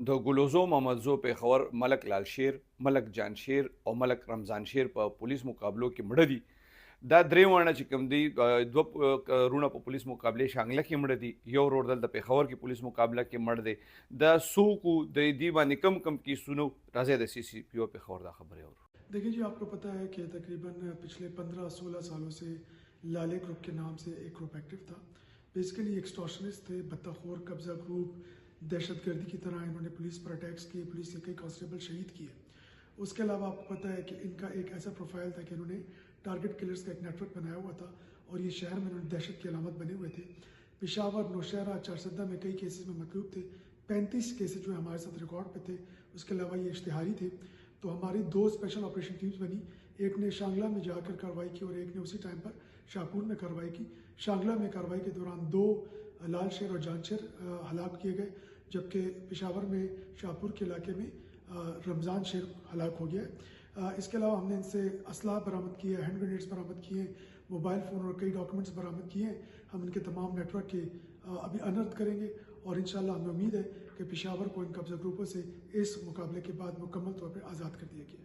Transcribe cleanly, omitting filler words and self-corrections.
د ګلوزو محمدزو پیښور ملک لال شیر، ملک جان شیر او ملک رمضان شیر په پولیس مقابلو کې مړه دي. دا درې وانه چې کوم دي دوه رونه په پولیس مقابله شانګله کې مړه دي، یو ورور دلته پیښور کې پولیس مقابله کې مړ دی. دا څوک د دې باندې کم کیسونو راځي د سی سی پی او پیښور دا خبره اورو. देखिए जी, आपको पता है कि तकरीबन पिछले 15-16 सालों से लाले ग्रुप के नाम से एक ग्रुप एक्टिव था। बेसिकली एक्सटॉर्शनिस्ट थे, बत्ताखोर कब्जा ग्रुप, दहशतगर्दी की तरह इन्होंने पुलिस पर अटैक्स किए, पुलिस के कई कांस्टेबल शहीद किए। उसके अलावा आपको पता है कि इनका एक ऐसा प्रोफाइल था कि इन्होंने टारगेट किलर्स का एक नेटवर्क बनाया हुआ था और ये शहर में इन्होंने दहशत की अलामत बने हुए थे। पेशावर, नौशहरा, चारसद्दा में कई केसेस में मतलूब थे। 35 केसेस जो हमारे साथ रिकॉर्ड पे थे। उसके अलावा ये इश्तिहारी थे। तो हमारी 2 स्पेशल ऑपरेशन टीम्स बनी, एक ने शांगला में जाकर कार्रवाई की और एक ने उसी टाइम पर शाहपुर में कार्रवाई की। शांगला में कार्रवाई के दौरान 2 लाल शेर और जान शेर हलाक किए गए, जबकि पेशावर में शाहपुर के इलाके में रमज़ान शेर हलाक हो गया। इसके अलावा हमने इनसे असलाह बरामद किए, हैंड ग्रेनेड्स बरामद किए, मोबाइल फ़ोन और कई डॉक्यूमेंट्स बरामद किए। हम इनके तमाम नेटवर्क के अभी अनर्थ करेंगे और इंशाल्लाह हमें उम्मीद है कि पेशावर को इन कब्ज़ा ग्रुपों से इस मुकाबले के बाद मुकम्मल तौर पर आज़ाद कर दिया गया।